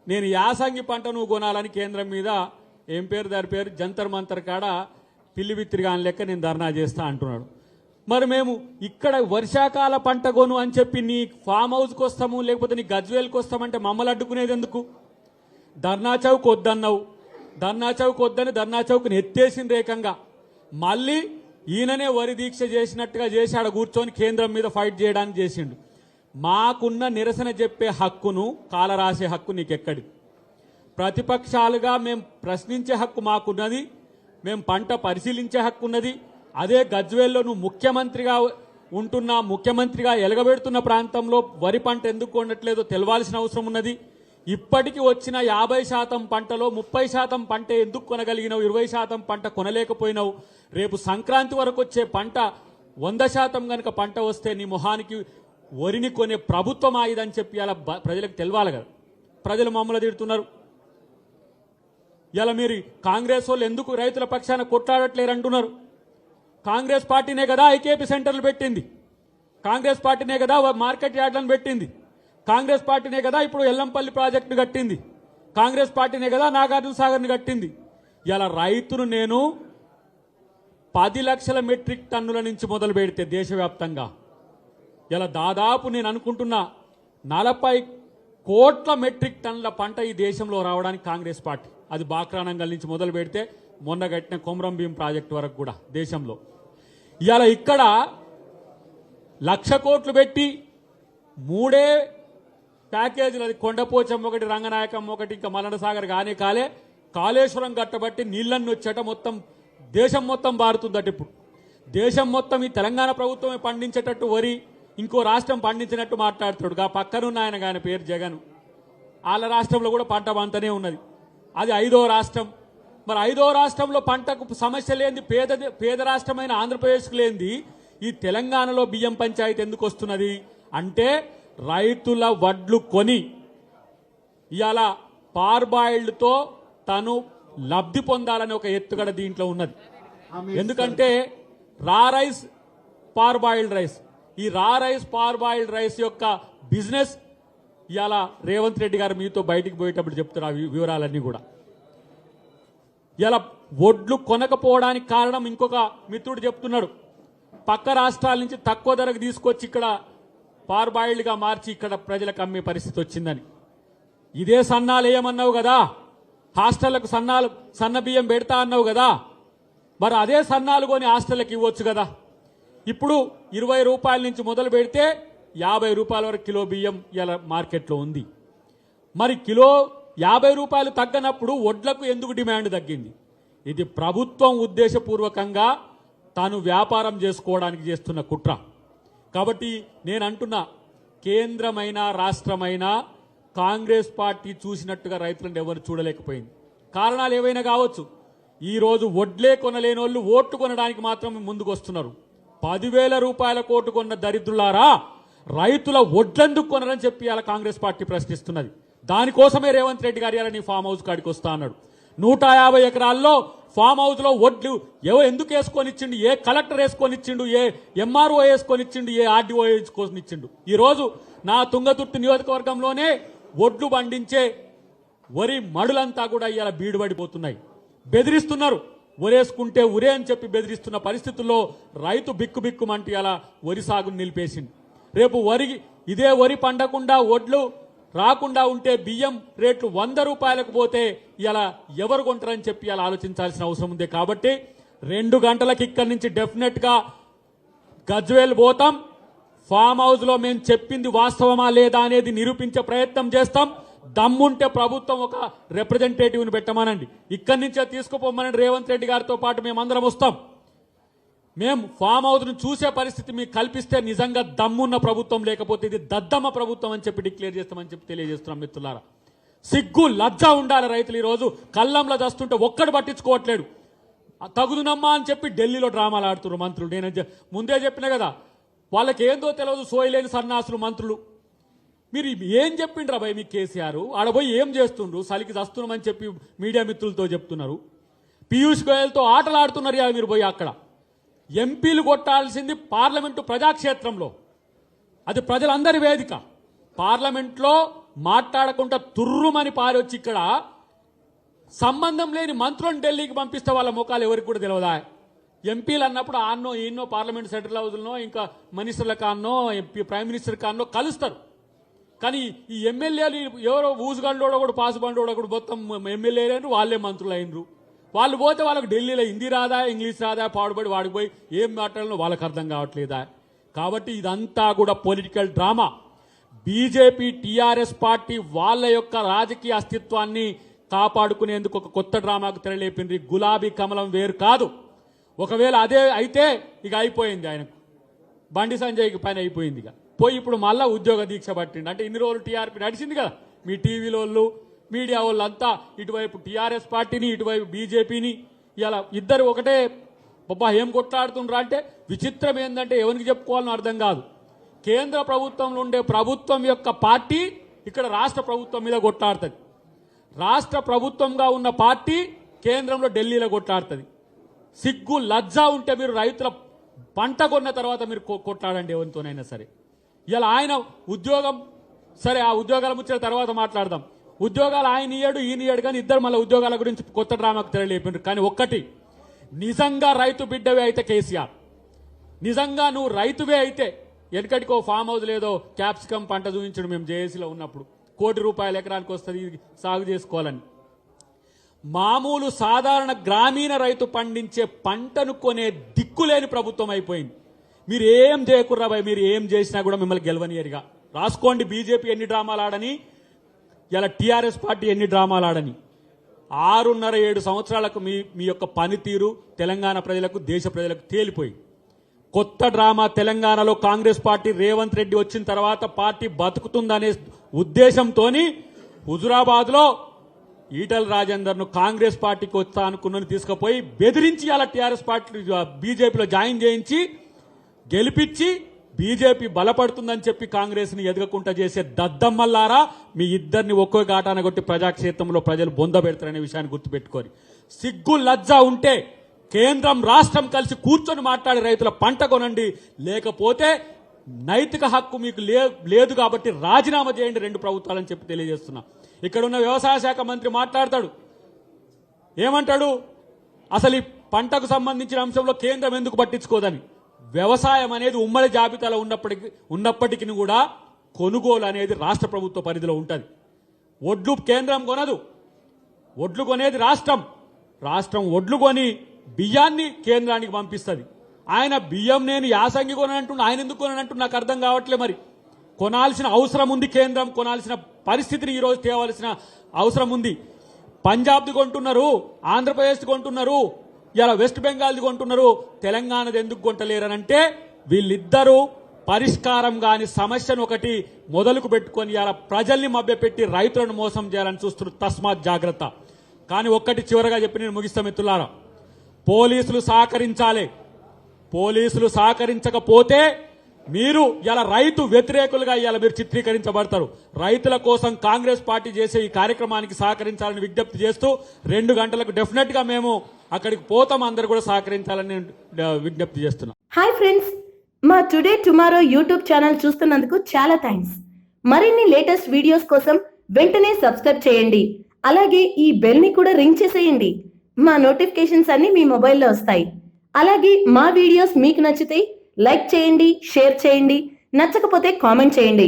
నేను యాసంగి పంట నువ్వు కొనాలని కేంద్రం మీద ఏం పేరు దాని పేరు జంతర్ మంతర్ కాడ పిల్లి విత్తిరిగాని లెక్క నేను ధర్నా చేస్తా అంటున్నాడు. మరి మేము ఇక్కడ వర్షాకాల పంట కొను అని చెప్పి నీ ఫామ్ హౌస్కి వస్తాము లేకపోతే నీ గజ్వేల్కి వస్తామంటే మమ్మల్ని అడ్డుకునేది ఎందుకు? ధర్నా చౌక్ వద్దన్నావు, ధర్నా చౌక్ వద్దని ధర్నా చౌక్ని ఎత్తేసిన రేకంగా మళ్ళీ ఈయననే వరి దీక్ష చేసినట్టుగా చేసి ఆడ కూర్చొని కేంద్రం మీద ఫైట్ చేయడానికి చేసిండు. మాకున్న నిరసన చెప్పే హక్కును కాల రాసే హక్కు నీకెక్కడి? ప్రతిపక్షాలుగా మేము ప్రశ్నించే హక్కు మాకున్నది, మేము పంట పరిశీలించే హక్కు ఉన్నది. అదే గజ్వేల్లో నువ్వు ముఖ్యమంత్రిగా ఉంటున్నా, ముఖ్యమంత్రిగా ఎలగబెడుతున్న ప్రాంతంలో వరి పంట ఎందుకు కొనట్లేదో తెలవాల్సిన అవసరం ఉన్నది. ఇప్పటికి వచ్చిన 50% పంటలో 30% పంట ఎందుకు కొనగలిగినావు? 20% పంట కొనలేకపోయినావు. రేపు సంక్రాంతి వరకు వచ్చే పంట 100% కనుక పంట వస్తే నీ మొహానికి వరిని కొనే ప్రభుత్వం ఆయుధని చెప్పి అలా ప్రజలకు తెలవాలి కదా. ప్రజలు మమ్మల్ని తిడుతున్నారు. ఇలా మీరు కాంగ్రెస్ వాళ్ళు ఎందుకు రైతుల పక్షాన కొట్లాడట్లేరు అంటున్నారు. కాంగ్రెస్ పార్టీనే కదా ఐకేపీ సెంటర్లు పెట్టింది, కాంగ్రెస్ పార్టీనే కదా మార్కెట్ యార్డ్లను పెట్టింది, కాంగ్రెస్ పార్టీనే కదా ఇప్పుడు ఎల్లంపల్లి ప్రాజెక్టును కట్టింది, కాంగ్రెస్ పార్టీనే కదా నాగార్జున సాగర్ని కట్టింది. ఇలా రైతును నేను 10 లక్షల మెట్రిక్ టన్నుల నుంచి మొదలు పెడితే దేశవ్యాప్తంగా ఇలా దాదాపు నేను అనుకుంటున్నా 40 కోట్ల మెట్రిక్ టన్నుల పంట ఈ దేశంలో రావడానికి కాంగ్రెస్ పార్టీ, అది బాక్రానంగల్ నుంచి మొదలు పెడితే మొన్న కట్టిన కొమరం భీం ప్రాజెక్టు వరకు కూడా దేశంలో. ఇవాళ ఇక్కడ 1,00,000 కోట్లు పెట్టి 3 ప్యాకేజీలు, అది కొండపోచం ఒకటి, రంగనాయకం ఒకటి, ఇంకా మల్లన సాగర్ కానీ కాళేశ్వరం కట్టబట్టి నీళ్ళన్నీ వచ్చేట మొత్తం దేశం మొత్తం బారుతుందట. ఇప్పుడు దేశం మొత్తం ఈ తెలంగాణ ప్రభుత్వమే పండించేటట్టు వరి ఇంకో రాష్ట్రం పండించినట్టు మాట్లాడుతాడు. ఆ పక్కనున్న ఆయన కానీ పేరు జగన్, వాళ్ళ రాష్ట్రంలో కూడా పంట పంతనే ఉన్నది. అది 5వ రాష్ట్రం. మరి 5వ రాష్ట్రంలో పంటకు సమస్య లేనిది పేద రాష్ట్రమైన ఆంధ్రప్రదేశ్కు లేనిది ఈ తెలంగాణలో బియ్యం పంచాయతీ ఎందుకు వస్తున్నది అంటే రైతుల వడ్లు కొని ఇవాళ పార్బాయిల్డ్తో తను లబ్ధి పొందాలని ఒక ఎత్తుగడ దీంట్లో ఉన్నది. ఎందుకంటే రా రైస్, పార్బాయిల్డ్ రైస్, ఈ రా రైస్ పార్బాయిల్డ్ రైస్ యొక్క బిజినెస్ ఇవాళ రేవంత్ రెడ్డి గారు మీతో బయటికి పోయేటప్పుడు చెప్తారు ఆ వివరాలన్నీ కూడా. ఇలా వడ్లు కొనకపోవడానికి కారణం ఇంకొక మిత్రుడు చెప్తున్నాడు, పక్క రాష్ట్రాల నుంచి తక్కువ ధరకు తీసుకొచ్చి ఇక్కడ పార్బాయిల్డ్గా మార్చి ఇక్కడ ప్రజలకు అమ్మే పరిస్థితి వచ్చిందని. ఇదే సన్నాలు వేయమన్నావు కదా, హాస్టళ్లకు సన్న బియ్యం పెడతా అన్నావు కదా, మరి అదే సన్నాలు కొని హాస్టళ్లకు ఇవ్వచ్చు కదా. ఇప్పుడు 20 రూపాయల నుంచి మొదలు పెడితే 50 రూపాయల వరకు కిలో బియ్యం ఇలా మార్కెట్లో ఉంది. మరి కిలో 50 రూపాయలు తగ్గనప్పుడు వడ్లకు ఎందుకు డిమాండ్ తగ్గింది? ఇది ప్రభుత్వం ఉద్దేశపూర్వకంగా తాను వ్యాపారం చేసుకోవడానికి చేస్తున్న కుట్ర. కాబట్టి నేను అంటున్నా, కేంద్రమైనా రాష్ట్రమైనా కాంగ్రెస్ పార్టీ చూసినట్టుగా రైతులను ఎవరు చూడలేకపోయింది. కారణాలు ఏవైనా కావచ్చు. ఈరోజు వడ్లే కొనలేని వాళ్ళు ఓట్లు కొనడానికి మాత్రం ముందుకు వస్తున్నారు. 10,000 రూపాయల కోటు కొన్న దరిద్రులారా, రైతుల వడ్లెందుకు కొనరని చెప్పి అలా కాంగ్రెస్ పార్టీ ప్రశ్నిస్తున్నది. దానికోసమే రేవంత్ రెడ్డి గారు ఇలా నీ ఫామ్ హౌస్ కాడికి వస్తా అన్నాడు. 150 ఎకరాల్లో ఫామ్ హౌస్ లో వడ్లు ఎందుకు వేసుకొని ఇచ్చిండు? ఏ కలెక్టర్ వేసుకొని ఇచ్చిండు? ఏ ఎంఆర్ఓ వేసుకొని ఇచ్చిండు? ఏ ఆర్డీఓ వేసుకొని ఇచ్చిండు? ఈ రోజు నా తుంగతుర్తి నియోజకవర్గంలోనే వడ్లు పండించే వరి మడులంతా కూడా ఇలా బీడుబడిపోతున్నాయి. బెదిరిస్తున్నారు, వరేసుకుంటే ఉరే అని చెప్పి బెదిరిస్తున్న పరిస్థితుల్లో రైతు బిక్కుబిక్కుమంటూ అలా వరి సాగును నిలిపేసింది. రేపు ఇదే వరి పండకుండా వడ్లు రాకుండా ఉంటే బియ్యం రేట్లు 100 రూపాయలకు పోతే ఇలా ఎవరు కొంటారని చెప్పి అలా ఆలోచించాల్సిన అవసరం ఉంది. కాబట్టి 2 గంటలకు ఇక్కడి నుంచి డెఫినెట్ గా గజ్వేల్ పోతాం. ఫామ్ హౌస్ లో మేము చెప్పింది వాస్తవమా లేదా అనేది నిరూపించే ప్రయత్నం చేస్తాం. దమ్ముంటే ప్రభుత్వం ఒక రిప్రజెంటేటివ్ని పెట్టమనండి, ఇక్కడి నుంచే తీసుకుపోమనండి. రేవంత్ రెడ్డి గారితో పాటు మేమందరం వస్తాం. మేము ఫామ్ హౌస్ ను చూసే పరిస్థితి మీకు కల్పిస్తే నిజంగా దమ్మున్న ప్రభుత్వం, లేకపోతే ఇది దద్దమ్మ ప్రభుత్వం అని చెప్పి డిక్లేర్ చేస్తామని చెప్పి తెలియజేస్తున్నాం. మిత్రులారా, సిగ్గు లజ్జ ఉండాలి. రైతులు ఈరోజు కళ్ళంలో దస్తుంటే ఒక్కడు పట్టించుకోవట్లేడు. తగుదునమ్మా అని చెప్పి ఢిల్లీలో డ్రామాలు ఆడుతున్నారు మంత్రులు. నేను ముందే చెప్పిన కదా, వాళ్ళకి ఏందో తెలియదు, సోయలేని సన్నాసులు మంత్రులు. మీరు ఏం చెప్పిండ్రా భయ్ మీ కేసీఆర్? ఆడపోయి ఏం చేస్తుండ్రు? సలికి దస్తున్నామని చెప్పి మీడియా మిత్రులతో చెప్తున్నారు. పీయూష్ గోయల్తో ఆటలు ఆడుతున్నారు. మీరు పోయి అక్కడ ఎంపీలు కొట్టాల్సింది పార్లమెంటు ప్రజాక్షేత్రంలో, అది ప్రజలందరి వేదిక. పార్లమెంట్లో మాట్లాడకుండా తుర్రుమని పారొచ్చి ఇక్కడ సంబంధం లేని మంత్రులను ఢిల్లీకి పంపిస్తే వాళ్ళ ముఖాలు ఎవరికి కూడా తెలియదా? ఎంపీలు అన్నప్పుడు ఆన్నో ఈన్నో పార్లమెంట్ సెంట్రల్ హౌస్లో ఇంకా మినిస్టర్ల కాన్నో ఎంపీ ప్రైమ్ మినిస్టర్ కాన్నో కలుస్తారు. కానీ ఈ ఎమ్మెల్యేలు ఎవరో ఊసుగండోడో కూడా పాసుబండోడో కూడా మొత్తం ఎమ్మెల్యేలు అయినరు, వాళ్ళే మంత్రులు అయినరు. వాళ్ళు పోతే వాళ్ళకి ఢిల్లీలో హిందీ రాదా, ఇంగ్లీష్ రాదా, పాడుబడి వాడిపోయి ఏం మాట్లాడాలో వాళ్ళకి అర్థం కావట్లేదా? కాబట్టి ఇదంతా కూడా political drama. BJP TRS party వాళ్ళ యొక్క రాజకీయ అస్తిత్వాన్ని కాపాడుకునేందుకు ఒక కొత్త డ్రామాకు తెరలేపింది. గులాబీ కమలం వేరు కాదు. ఒకవేళ అదే అయితే ఇక అయిపోయింది, ఆయనకు బండి సంజయ్కి పని అయిపోయింది. ఇక పోయి ఇప్పుడు మళ్ళా ఉద్యోగ దీక్ష పట్టిండి. అంటే ఇన్ని రోజులు టీఆర్పీ నడిచింది కదా, మీ టీవీలో మీడియా వాళ్ళు అంతా ఇటువైపు టీఆర్ఎస్ పార్టీని ఇటువైపు బీజేపీని ఇలా ఇద్దరు ఒకటే బాబా ఏం కొట్లాడుతుండ్రా అంటే విచిత్రం ఏంటంటే ఎవరికి చెప్పుకోవాలని అర్థం కాదు. కేంద్ర ప్రభుత్వంలో ఉండే ప్రభుత్వం యొక్క పార్టీ ఇక్కడ రాష్ట్ర ప్రభుత్వం మీద కొట్లాడుతుంది. రాష్ట్ర ప్రభుత్వంగా ఉన్న పార్టీ కేంద్రంలో ఢిల్లీలో కొట్లాడుతుంది. సిగ్గు లజ్జ ఉంటే మీరు రైతుల పంట కొన్న తర్వాత మీరు కొట్లాడండి ఎవరితోనైనా సరే. ఇలా ఆయన ఉద్యోగం సరే, ఆ ఉద్యోగాల ముచ్చట తర్వాత మాట్లాడదాం. ఉద్యోగాలు ఆయన ఇయ్యాడు ఈయన ఇయ్యాడు, కానీ ఇద్దరు మళ్ళీ ఉద్యోగాల గురించి కొత్త డ్రామాకు తెరలేపిండ్రు. కానీ ఒక్కటి, నిజంగా రైతు బిడ్డవే అయితే కేసీఆర్, నిజంగా నువ్వు రైతువే అయితే వెనకటికో ఫామ్ హౌస్ లేదో క్యాప్సికమ్ పంట చూపించడం మేము జేఏసీలో ఉన్నప్పుడు ₹1,00,00,000 ఎకరానికి వస్తుంది సాగు చేసుకోవాలని. మామూలు సాధారణ గ్రామీణ రైతు పండించే పంటను కొనే దిక్కులేని ప్రభుత్వం అయిపోయింది. మీరు ఏం చేయకుర్రా భయ్, మీరు ఏం చేసినా కూడా మిమ్మల్ని గెలవనియరుగా. రాసుకోండి, బీజేపీ ఎన్ని డ్రామాలు ఆడని, ఇలా టీఆర్ఎస్ పార్టీ ఎన్ని డ్రామాలు ఆడని. 6.5-7 సంవత్సరాలకు మీ యొక్క పనితీరు తెలంగాణ ప్రజలకు, దేశ ప్రజలకు తేలిపోయి. కొత్త డ్రామా తెలంగాణలో కాంగ్రెస్ పార్టీ రేవంత్ రెడ్డి వచ్చిన తర్వాత పార్టీ బతుకుతుందనే ఉద్దేశంతో హుజురాబాద్లో ఈటల రాజేందర్ను కాంగ్రెస్ పార్టీకి వస్తా అనుకున్నది తీసుకుపోయి బెదిరించి అలా టీఆర్ఎస్ పార్టీ బీజేపీలో జాయిన్ చేయించి గెలిపించి బీజేపీ బలపడుతుందని చెప్పి కాంగ్రెస్ని ఎదగకుండా చేసే దద్దమ్మల్లారా, మీ ఇద్దరిని ఒక్కో ఘాటాన కొట్టి ప్రజాక్షేత్రంలో ప్రజలు బొంద పెడతారనే విషయాన్ని గుర్తుపెట్టుకోరు. సిగ్గు లజ్జ ఉంటే కేంద్రం రాష్ట్రం కలిసి కూర్చొని మాట్లాడి రైతుల పంట కొనండి, లేకపోతే నైతిక హక్కు మీకు లేదు కాబట్టి రాజీనామా చేయండి 2 ప్రభుత్వాలని చెప్పి తెలియజేస్తున్నా. ఇక్కడ ఉన్న వ్యవసాయ శాఖ మంత్రి మాట్లాడతాడు, ఏమంటాడు, అసలు ఈ పంటకు సంబంధించిన అంశంలో కేంద్రం ఎందుకు పట్టించుకోదని. వ్యవసాయం అనేది ఉమ్మడి జాబితాలో ఉన్నప్పటికీ కూడా కొనుగోలు అనేది రాష్ట్ర ప్రభుత్వ పరిధిలో ఉంటుంది. ఒడ్లు కేంద్రం కొనదు, ఒడ్లు కొనేది రాష్ట్రం. రాష్ట్రం ఒడ్లు కొని బియ్యాన్ని కేంద్రానికి పంపిస్తుంది. ఆయన బియ్యం నేను యాసంగి కొనంటున్నా, ఆయన ఎందుకు కొనంటున్నా నాకు అర్థం కావట్లే. మరి కొనాల్సిన అవసరం ఉంది, కేంద్రం కొనాల్సిన పరిస్థితిని ఈరోజు తేవాల్సిన అవసరం ఉంది. పంజాబ్ది కొంటున్నారు, ఆంధ్రప్రదేశ్ది కొంటున్నారు, ఇలా వెస్ట్ బెంగాల్ది కొంటున్నారు, తెలంగాణది ఎందుకు కొంటలేరనంటే వీళ్ళిద్దరూ పరిష్కారం కాని సమస్యను ఒకటి మొదలుకు పెట్టుకొని ఇలా ప్రజల్ని మభ్యపెట్టి రైతులను మోసం చేయాలని చూస్తున్నారు. తస్మాత్ జాగ్రత్త. కానీ ఒక్కటి చివరగా చెప్పి నేను ముగిస్తా మిత్రులారా, పోలీసులు సహకరించాలి. పోలీసులు సహకరించకపోతే మీరు ఇలా రైతు వ్యతిరేకులుగా ఇలా మీరు చిత్రీకరించబడతారు. రైతుల కోసం కాంగ్రెస్ పార్టీ చేసే ఈ కార్యక్రమానికి సహకరించాలని విజ్ఞప్తి చేస్తూ 2 గంటలకు డెఫినెట్ గా మేము అక్కడికి పోతాం, అందరూ కూడా సహకరించాలని విజ్ఞప్తి చేస్తున్నాం. హాయ్ ఫ్రెండ్స్, మా టుడే టుమారో యూట్యూబ్ ఛానల్ చూస్తున్నందుకు చాలా థ్యాంక్స్. మరిన్ని లేటెస్ట్ వీడియోస్ కోసం వెంటనే సబ్స్క్రైబ్ చేయండి. అలాగే ఈ బెల్ ని కూడా రింగ్ చేసేయండి. మా నోటిఫికేషన్స్ అన్ని మీ మొబైల్లో వస్తాయి. అలాగే మా వీడియోస్ మీకు నచ్చితే లైక్ చేయండి, షేర్ చేయండి, నచ్చకపోతే కామెంట్ చేయండి.